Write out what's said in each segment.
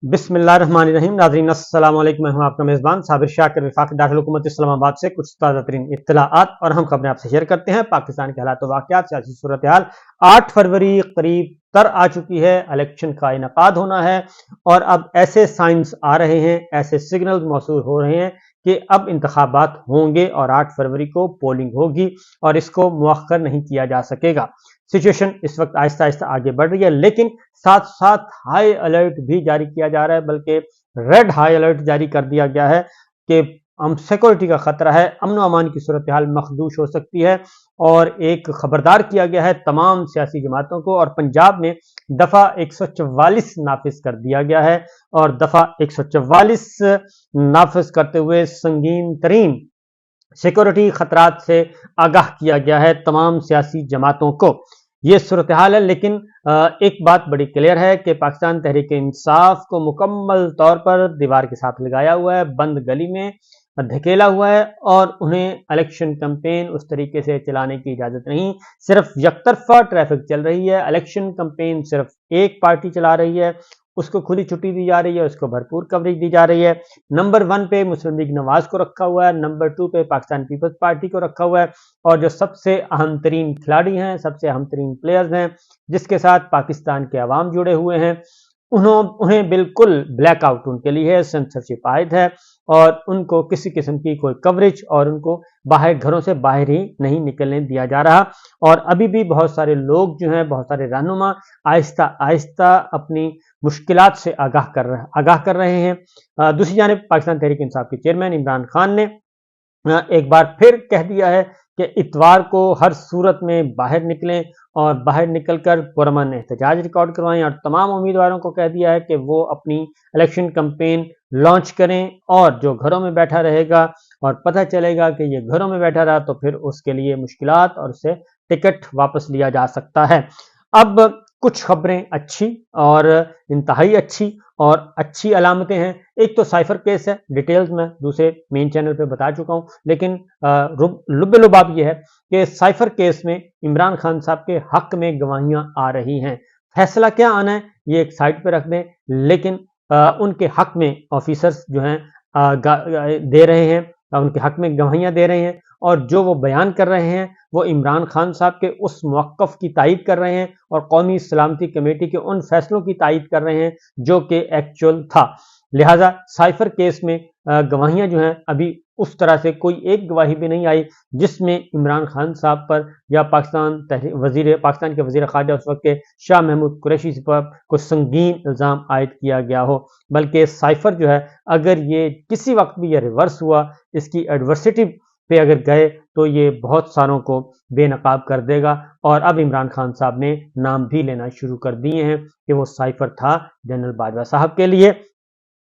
बिस्मिल्लाहिर्रहमानिर्रहीम। नाज़रीन अस्सलाम वालेकुम। मैं हूं आपका मेज़बान साबिर शाकिर, वफाकी दाखिल हुकूमत इस्लामाबाद से कुछ ताज़ा तरीन इत्तलाआत और हम खबरें आपसे शेयर करते हैं। पाकिस्तान के हालात वाक़यात, सियासी सूरत हाल। 8 फरवरी करीब तर आ चुकी है, इलेक्शन का इनेकाद होना है और अब ऐसे साइंस आ रहे हैं, ऐसे सिग्नल मौसूल हो रहे हैं कि अब इंतखाबात होंगे और 8 फरवरी को पोलिंग होगी और इसको मुअख्खर नहीं किया जा सकेगा। सिचुएशन इस वक्त आहिस्ता आहिस्ता आगे बढ़ रही है, लेकिन साथ साथ हाई अलर्ट भी जारी किया जा रहा है, बल्कि रेड हाई अलर्ट जारी कर दिया गया है कि हम सिक्योरिटी का खतरा है, अमन व अमान की सूरत हाल मखदूश हो सकती है। और एक खबरदार किया गया है तमाम सियासी जमातों को और पंजाब में दफा 144 नाफिज कर दिया गया है और दफा 144 नाफिज करते हुए संगीन तरीन सिक्योरिटी खतरात से आगाह किया गया है तमाम सियासी जमातों को। ये सूरत हाल है, लेकिन एक बात बड़ी क्लियर है कि पाकिस्तान तहरीक इंसाफ को मुकम्मल तौर पर दीवार के साथ लगाया हुआ है, बंद गली में धकेला हुआ है और उन्हें इलेक्शन कैंपेन उस तरीके से चलाने की इजाजत नहीं। सिर्फ यकतरफा ट्रैफिक चल रही है, इलेक्शन कैंपेन सिर्फ एक पार्टी चला रही है, उसको खुली छुट्टी दी जा रही है, उसको भरपूर कवरेज दी जा रही है। नंबर 1 पे मुस्लिम लीग नवाज को रखा हुआ है, नंबर 2 पे पाकिस्तान पीपल्स पार्टी को रखा हुआ है और जो सबसे अहम तरीन खिलाड़ी हैं, सबसे अहम तरीन प्लेयर्स हैं, जिसके साथ पाकिस्तान के अवाम जुड़े हुए हैं, उन्हें बिल्कुल ब्लैकआउट उनके लिए है, सेंसरशिप आयद है और उनको किसी किस्म की कोई कवरेज और उनको बाहर घरों से बाहर ही नहीं निकलने दिया जा रहा। और अभी भी बहुत सारे लोग जो हैं, बहुत सारे रहनुमा आहिस्ता आहिस्ता अपनी मुश्किलात से आगाह कर रहे हैं। दूसरी जानिब पाकिस्तान तहरीक इंसाफ के चेयरमैन इमरान खान ने एक बार फिर कह दिया है कि इतवार को हर सूरत में बाहर निकलें और बाहर निकलकर पुरअमन एहतजाज रिकॉर्ड करवाएं और तमाम उम्मीदवारों को कह दिया है कि वो अपनी इलेक्शन कैंपेन लॉन्च करें और जो घरों में बैठा रहेगा और पता चलेगा कि ये घरों में बैठा रहा तो फिर उसके लिए मुश्किलात और उससे टिकट वापस लिया जा सकता है। अब कुछ खबरें अच्छी और इंतहाई अच्छी और अच्छी अलामतें हैं। एक तो साइफर केस है, डिटेल्स मैं दूसरे मेन चैनल पे बता चुका हूं, लेकिन लुब्बे लुबाब ये है कि साइफर केस में इमरान खान साहब के हक में गवाहियां आ रही हैं। फैसला क्या आना है ये एक साइड पे रख दें, लेकिन उनके हक में ऑफिसर्स जो हैं दे रहे हैं, उनके हक में गवाहियां दे रहे हैं और जो वो बयान कर रहे हैं वो इमरान खान साहब के उस मौक़िफ़ की तायीद कर रहे हैं और कौमी सलामती कमेटी के उन फैसलों की तायीद कर रहे हैं जो कि एक्चुअल था। लिहाजा साइफर केस में गवाहियां जो हैं अभी उस तरह से कोई एक गवाही भी नहीं आई जिसमें इमरान खान साहब पर या पाकिस्तान के वज़ीर ख़ारजा उस वक्त के शाह महमूद कुरैशी पर कोई संगीन इल्ज़ाम आयद किया गया हो, बल्कि साइफर जो है अगर ये किसी वक्त भी ये रिवर्स हुआ, इसकी एडवर्सिटी पे अगर गए तो ये बहुत सारों को बेनकाब कर देगा। और अब इमरान खान साहब ने नाम भी लेना शुरू कर दिए हैं कि वो साइफर था जनरल बाजवा साहब के लिए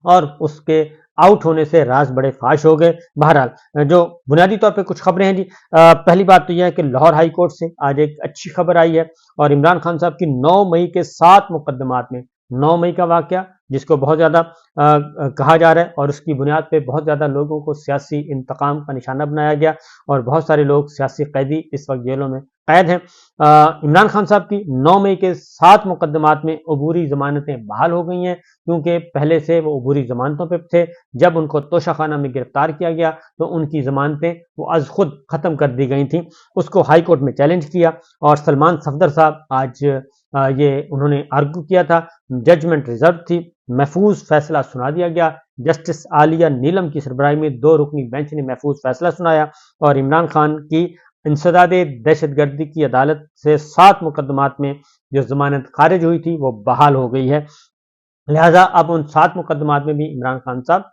और उसके आउट होने से राज बड़े फाश हो गए। बहरहाल जो बुनियादी तौर पे कुछ खबरें हैं जी, पहली बात तो यह है कि लाहौर हाई कोर्ट से आज एक अच्छी खबर आई है और इमरान खान साहब की 9 मई के 7 मुकदमात में 9 मई का वाकया जिसको बहुत ज़्यादा कहा जा रहा है और उसकी बुनियाद पे बहुत ज़्यादा लोगों को सियासी इंतकाम का निशाना बनाया गया और बहुत सारे लोग सियासी कैदी इस वक्त जेलों में कैद हैं। इमरान खान साहब की 9 मई के 7 मुकदमात में अबूरी जमानतें बहाल हो गई हैं, क्योंकि पहले से वो अबूरी जमानतों पर थे। जब उनको तोशाखाना में गिरफ्तार किया गया तो उनकी जमानतें वो आज खुद ख़त्म कर दी गई थी। उसको हाई कोर्ट में चैलेंज किया और सलमान सफदर साहब आज ये उन्होंने आर्गू किया था। जजमेंट रिजर्व थी, महफूज फैसला सुना दिया गया। जस्टिस आलिया नीलम की सरबराही में 2 रुकनी बेंच ने महफूज फैसला सुनाया और इमरान खान की इंसदादे दहशतगर्दी की अदालत से 7 मुकदमात में जो जमानत खारिज हुई थी वो बहाल हो गई है। लिहाजा अब उन 7 मुकदमात में भी इमरान खान साहब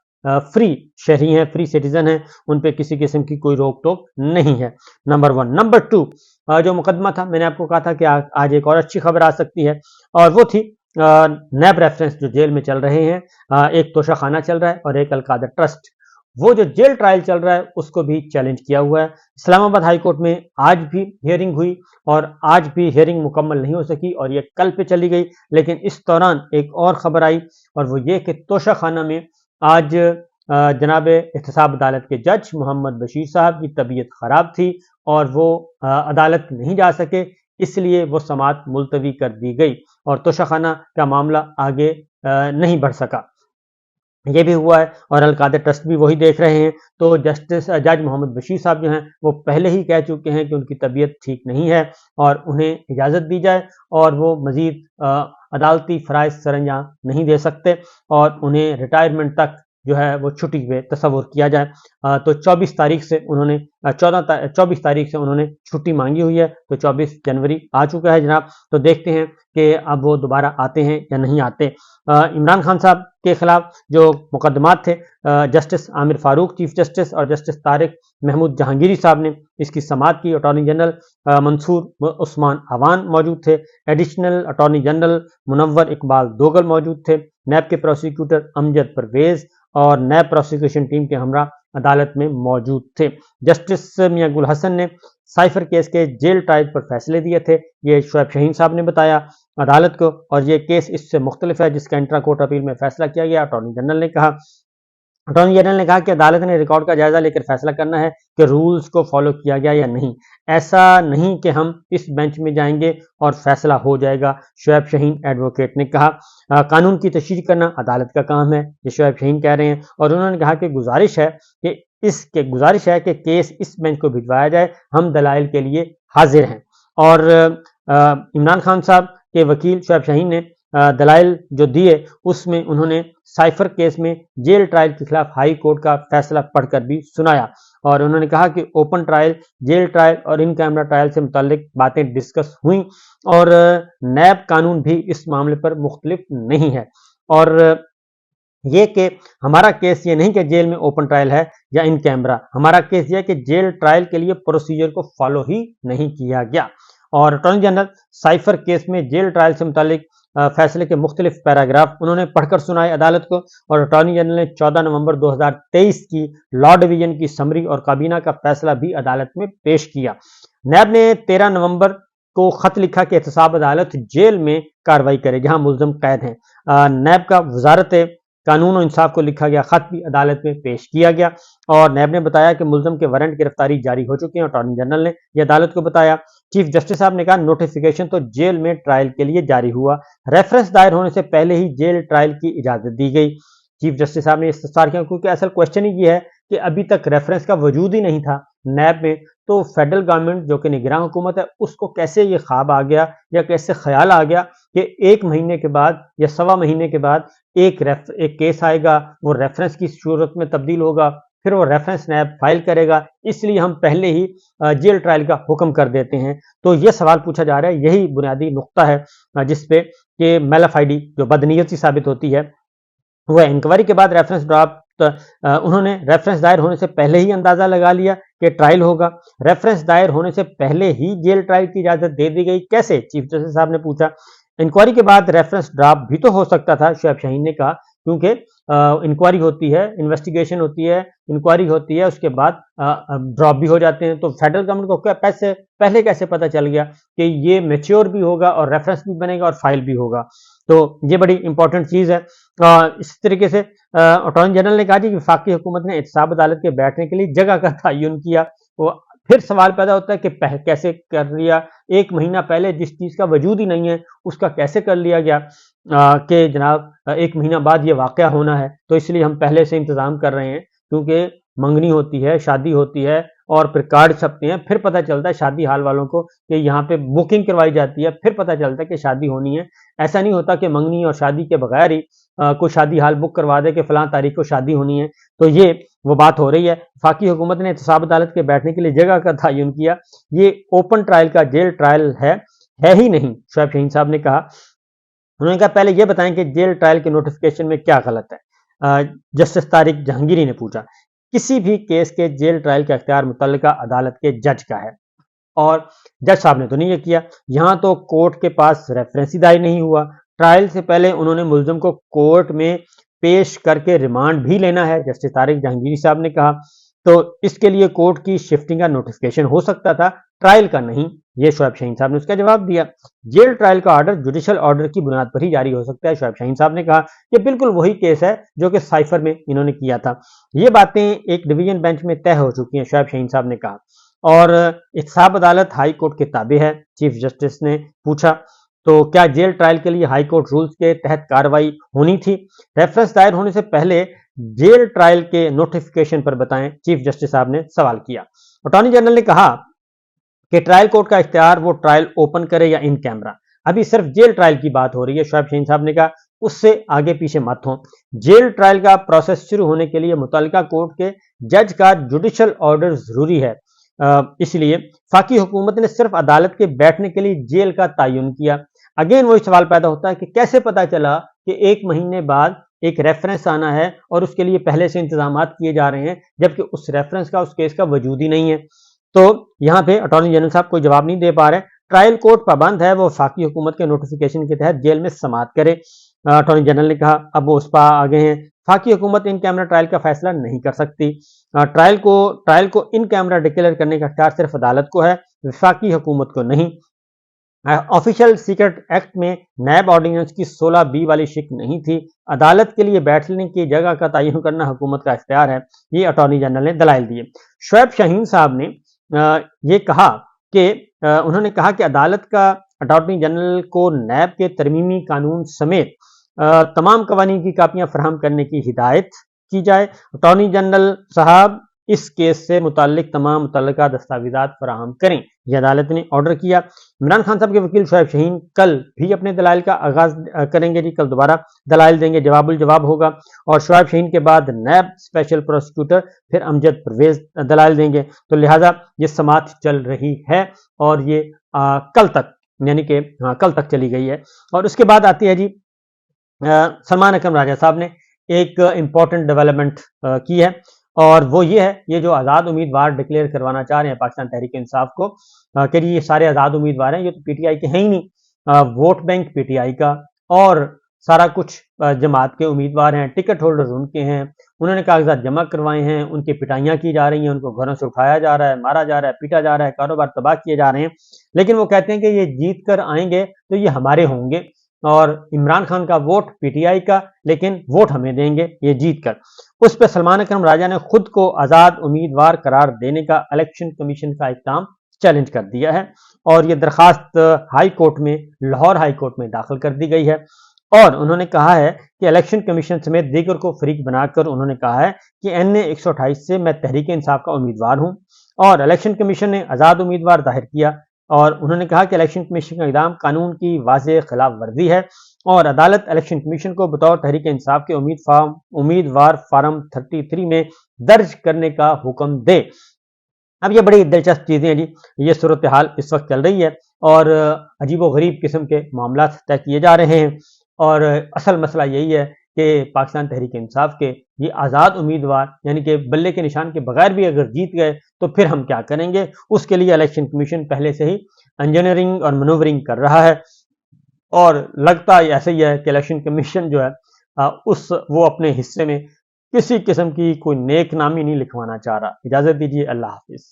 फ्री शहरी हैं, फ्री सिटीजन हैं, उन पे किसी किस्म की कोई रोक टोक नहीं है। नंबर 1। नंबर 2 जो मुकदमा था, मैंने आपको कहा था कि आज एक और अच्छी खबर आ सकती है और वो थी नैब रेफरेंस जो जेल में चल रहे हैं। एक तोशाखाना चल रहा है और एक अलकादर ट्रस्ट। वो जो जेल ट्रायल चल रहा है उसको भी चैलेंज किया हुआ है। इस्लामाबाद हाई कोर्ट में आज भी हियरिंग हुई और आज भी हियरिंग मुकम्मल नहीं हो सकी और ये कल पे चली गई, लेकिन इस दौरान एक और खबर आई और वो ये कि तोशाखाना में आज जनाब एहतसाब अदालत के जज मोहम्मद बशीर साहब की तबीयत ख़राब थी और वो अदालत नहीं जा सके, इसलिए वो समाअत मुलतवी कर दी गई और तोशाखाना का मामला आगे नहीं बढ़ सका। ये भी हुआ है और अलकादर ट्रस्ट भी वही देख रहे हैं। तो जस्टिस जज मोहम्मद बशीर साहब जो हैं वो पहले ही कह चुके हैं कि उनकी तबीयत ठीक नहीं है और उन्हें इजाज़त दी जाए और वो मज़ीद अदालती फ़राइज़ सरअंजाम नहीं दे सकते और उन्हें रिटायरमेंट तक जो है वो छुट्टी पे तसव्वुर किया जाए। तो 24 तारीख से उन्होंने 24 तारीख से उन्होंने छुट्टी मांगी हुई है। तो 24 जनवरी आ चुका है जनाब। तो देखते हैं कि अब वो दोबारा आते हैं या नहीं आते। इमरान खान साहब के खिलाफ जो मुकदमात थे, justice Aamir Farooq chief justice और जस्टिस तारिक महमूद जहांगीरी साहब ने इसकी समाअत की। अटॉर्नी जनरल मंसूर उस्मान अवान मौजूद थे। Additional attorney general Munawar Iqbal Duggal मौजूद थे। नैब के प्रोसिक्यूटर अमजद परवेज और नैब प्रोसिक्यूशन टीम के हमरा अदालत में मौजूद थे। जस्टिस मियां गुल हसन ने साइफर केस के जेल ट्रायल पर फैसले दिए थे। ये शोएब शाहीन साहब ने बताया अदालत को, और ये केस इससे मुख्तलिफ है जिसका इंट्रा कोर्ट अपील में फैसला किया गया। अटॉर्नी जनरल ने कहा कि अदालत ने रिकॉर्ड का जायजा लेकर फैसला करना है कि रूल्स को फॉलो किया गया या नहीं। ऐसा नहीं कि हम इस बेंच में जाएंगे और फैसला हो जाएगा, शोएब शाहीन एडवोकेट ने कहा। कानून की तशरीह करना अदालत का काम है, ये शोएब शाहीन कह रहे हैं। और उन्होंने कहा कि गुजारिश है कि केस इस बेंच को भिजवाया जाए, हम दलाइल के लिए हाजिर हैं। और इमरान खान साहब के वकील शोएब शाहीन ने दलाइल जो दिए उसमें उन्होंने साइफर केस में जेल ट्रायल के खिलाफ हाई कोर्ट का फैसला पढ़कर भी सुनाया। और उन्होंने कहा कि ओपन ट्रायल, जेल ट्रायल और इन कैमरा ट्रायल से मुताल्लिक बातें डिस्कस हुई और नैब कानून भी इस मामले पर मुख्तलिफ नहीं है। और ये कि हमारा केस ये नहीं कि जेल में ओपन ट्रायल है या इन कैमरा, हमारा केस ये है कि जेल ट्रायल के लिए प्रोसीजर को फॉलो ही नहीं किया गया। और अटॉर्नी जनरल साइफर केस में जेल ट्रायल से मुताल्लिक फैसले के मुख्तलिफ पैराग्राफ उन्होंने पढ़कर सुनाए अदालत को। और अटॉर्नी जनरल ने 14 नवंबर 2023 की लॉ डिवीजन की समरी और काबीना का फैसला भी अदालत में पेश किया। नैब ने 13 नवंबर को खत लिखा कि एहतसाब अदालत जेल में कार्रवाई करे जहां मुल्ज़िम कैद हैं। नैब का वजारत कानून और इंसाफ को लिखा गया खत भी अदालत में पेश किया गया और नैब ने बताया कि मुल्ज़िम के वारंट गिरफ्तारी जारी हो चुके हैं। अटॉर्नी जनरल ने यह अदालत को बताया। चीफ जस्टिस साहब ने कहा नोटिफिकेशन तो जेल में ट्रायल के लिए जारी हुआ, रेफरेंस दायर होने से पहले ही जेल ट्रायल की इजाजत दी गई। चीफ जस्टिस साहब ने इस्तफसार किया क्योंकि असल क्वेश्चन ही ये है कि अभी तक रेफरेंस का वजूद ही नहीं था नैब में, तो फेडरल गवर्नमेंट जो कि निगरान हुकूमत है उसको कैसे ये ख्वाब आ गया या कैसे ख्याल आ गया कि 1 महीने के बाद या सवा महीने के बाद एक केस आएगा, वो रेफरेंस की सूरत में तब्दील होगा, फिर वो रेफरेंस नैब फाइल करेगा, इसलिए हम पहले ही जेल ट्रायल का हुक्म कर देते हैं। तो ये सवाल पूछा जा रहा है, यही बुनियादी नुक्ता है जिसपे कि मेलाफाइडी जो बदनीयती साबित होती है वह इंक्वायरी के बाद रेफरेंस ड्राफ्ट उन्होंने रेफरेंस दायर होने से पहले ही अंदाजा लगा लिया कि ट्रायल होगा। रेफरेंस दायर होने से पहले ही जेल ट्रायल की इजाजत दे दी गई, कैसे? चीफ जस्टिस साहब ने पूछा। इंक्वायरी के बाद रेफरेंस ड्राफ्ट भी तो हो सकता था, शोएब शाहीन ने कहा, क्योंकि इंक्वायरी होती है, इन्वेस्टिगेशन होती है, इंक्वायरी होती है, उसके बाद ड्रॉप भी हो जाते हैं। तो फेडरल गवर्नमेंट को पहले कैसे पता चल गया कि ये मैच्योर भी होगा और रेफरेंस भी बनेगा और फाइल भी होगा? तो ये बड़ी इंपॉर्टेंट चीज़ है। इस तरीके से अटॉर्नी जनरल ने कहा कि वफाकी हुकूमत ने एहतसाब अदालत के बैठने के लिए जगह का तयन किया। वो फिर सवाल पैदा होता है कि कैसे कर लिया? 1 महीना पहले जिस चीज़ का वजूद ही नहीं है उसका कैसे कर लिया गया कि जनाब 1 महीना बाद ये वाक़या होना है, तो इसलिए हम पहले से इंतज़ाम कर रहे हैं, क्योंकि मंगनी होती है, शादी होती है और फिर कार्ड छपते हैं, फिर पता चलता है शादी हाल वालों को कि यहाँ पे बुकिंग करवाई जाती है, फिर पता चलता है कि शादी होनी है। ऐसा नहीं होता कि मंगनी और शादी के बगैर ही कोई शादी हाल बुक करवा दे कि फलां तारीख को शादी होनी है। तो ये वो बात हो रही है। वफाकी हुकूमत ने एहतसाब अदालत के बैठने के लिए जगह का तयन किया। ये ओपन ट्रायल का जेल ट्रायल है ही नहीं, शोएब शाहीन साहब ने कहा। उन्होंने कहा पहले ये बताएं कि जेल ट्रायल के नोटिफिकेशन में क्या गलत है? जस्टिस तारिक जहांगीरी ने पूछा। किसी भी केस के जेल ट्रायल का इख्तियार मुतल्लिका अदालत के जज का है और जज साहब ने तो नहीं ये किया। यहाँ तो कोर्ट के पास रेफरेंस ही दायर नहीं हुआ। ट्रायल से पहले उन्होंने मुल्ज़िम को कोर्ट में पेश करके रिमांड भी लेना है, जस्टिस तारिक जहांगीरी साहब ने कहा। तो इसके लिए कोर्ट की शिफ्टिंग का नोटिफिकेशन हो सकता था, ट्रायल का नहीं। ये शोएब शाहीन साहब ने उसका जवाब दिया। जेल ट्रायल का ऑर्डर जुडिशल ऑर्डर की बुनियाद पर ही जारी हो सकता है, शोएब शाहीन साहब ने कहा। ये बिल्कुल वही केस है जो कि साइफर में इन्होंने किया था। ये बातें एक डिवीजन बेंच में तय हो चुकी हैं, शोएब शाहीन साहब ने कहा। और एहतसाब अदालत हाई कोर्ट के ताबे है, चीफ जस्टिस ने पूछा। تو کیا जेल ट्रायल के लिए हाई कोर्ट रूल्स के तहत कार्रवाई होनी थी? रेफरेंस दायर होने से पहले जेल ट्रायल के नोटिफिकेशन पर बताएं, चीफ जस्टिस साहब ने सवाल किया। अटॉर्नी जनरल ने कहा कि ट्रायल कोर्ट का इख्तियार वो ट्रायल ओपन करे या इन कैमरा, अभी सिर्फ जेल ट्रायल की बात हो रही है। शोएब शाहीन साहब ने कहा उससे आगे पीछे मत हो। जेल ट्रायल का प्रोसेस शुरू होने के लिए मुतल्लिका कोर्ट के जज का जुडिशल ऑर्डर जरूरी है, इसलिए फाकी हुकूमत ने सिर्फ अदालत के बैठने के लिए जेल का तयन किया। अगेन वही सवाल पैदा होता है कि कैसे पता चला कि 1 महीने बाद एक रेफरेंस आना है और उसके लिए पहले से इंतजाम किए जा रहे हैं, जबकि उस रेफरेंस का, उस केस का वजूद ही नहीं है। तो यहाँ पे अटॉर्नी जनरल साहब कोई जवाब नहीं दे पा रहे। ट्रायल कोर्ट पाबंद है वो फाकी हुकूमत के नोटिफिकेशन के तहत जेल में समाअत करे। अटॉर्नी जनरल ने कहा अब वो उस पर आ गए हैं, फाकी हुकूमत इन कैमरा ट्रायल का फैसला नहीं कर सकती। ट्रायल को इन कैमरा डिक्लेयर करने का अख्तियार सिर्फ अदालत को है, वफाकी हुकूमत को नहीं। ऑफिशियल सीक्रेट एक्ट में नैब ऑर्डिनेंस की 16B वाली शिक नहीं थी। अदालत के लिए बैठने की जगह का तयन करना हुकूमत का इख्तियार है, ये अटॉर्नी जनरल ने दलाइल दिए। शोएब शाहीन साहब ने ये कहा कि उन्होंने कहा कि अदालत का अटॉर्नी जनरल को नैब के तरमीमी कानून समेत तमाम कवानीन की कापियां फराहम करने की हिदायत की जाए। अटॉर्नी जनरल साहब इस केस से मुताल्लिक तमाम मुतल्लिका दस्तावेजात फराहम करें, यह अदालत ने ऑर्डर किया। इमरान खान साहब के वकील शोएब शाहीन कल भी अपने दलाइल का आगाज करेंगे जी, कल दोबारा दलाइल देंगे, जवाबुल जवाब होगा। और शोएब शाहीन के बाद नैब स्पेशल प्रोसिक्यूटर फिर अमजद परवेज दलाइल देंगे। तो लिहाजा ये समाअत चल रही है और ये कल तक, यानी कि कल तक चली गई है। और उसके बाद आती है जी सलमान अकरम राजा साहब ने एक इंपॉर्टेंट डेवलपमेंट की है, और वो ये है, ये जो आज़ाद उम्मीदवार डिक्लेयर करवाना चाह रहे हैं पाकिस्तान तहरीक इंसाफ को कि ये सारे आज़ाद उम्मीदवार हैं, ये तो पीटीआई के हैं ही नहीं, वोट बैंक पीटीआई का और सारा कुछ जमात के उम्मीदवार हैं, टिकट होल्डर्स उनके हैं, उन्होंने कागजात जमा करवाए हैं, उनकी पिटाइयाँ की जा रही हैं, उनको घरों से उठाया जा रहा है, मारा जा रहा है, पीटा जा रहा है, कारोबार तबाह किए जा रहे हैं। लेकिन वो कहते हैं कि ये जीत कर आएंगे तो ये हमारे होंगे, और इमरान खान का वोट पीटीआई का, लेकिन वोट हमें देंगे ये जीत कर। उस पर सलमान अकरम राजा ने खुद को आज़ाद उम्मीदवार करार देने का इलेक्शन कमीशन का इक़दाम चैलेंज कर दिया है, और ये दरखास्त हाई कोर्ट में, लाहौर हाई कोर्ट में दाखिल कर दी गई है। और उन्होंने कहा है कि इलेक्शन कमीशन समेत दीगर को फरीक बनाकर उन्होंने कहा है कि NA 128 से मैं तहरीक इंसाफ का उम्मीदवार हूं, और इलेक्शन कमीशन ने आज़ाद उम्मीदवार जाहिर किया, और उन्होंने कहा कि इलेक्शन कमीशन का इक़दाम कानून की वाज़ेह खिलाफ वर्जी है, और अदालत इलेक्शन कमीशन को बतौर तहरीक इंसाफ के उम्मीदवार फार्म 33 में दर्ज करने का हुक्म दे। अब ये बड़ी दिलचस्प चीज़ें हैं जी, ये सूरत हाल इस वक्त चल रही है और अजीबो गरीब किस्म के मामला तय किए जा रहे हैं। और असल मसला यही है कि पाकिस्तान तहरीक इंसाफ के ये आज़ाद उम्मीदवार, यानी कि बल्ले के निशान के बगैर भी अगर जीत गए तो फिर हम क्या करेंगे, उसके लिए इलेक्शन कमीशन पहले से ही इंजीनियरिंग और मनूवरिंग कर रहा है, और लगता ऐसे ही है कि इलेक्शन कमीशन जो है वो अपने हिस्से में किसी किस्म की कोई नेक नामी नहीं लिखवाना चाह रहा। इजाज़त दीजिए, अल्लाह हाफिज़।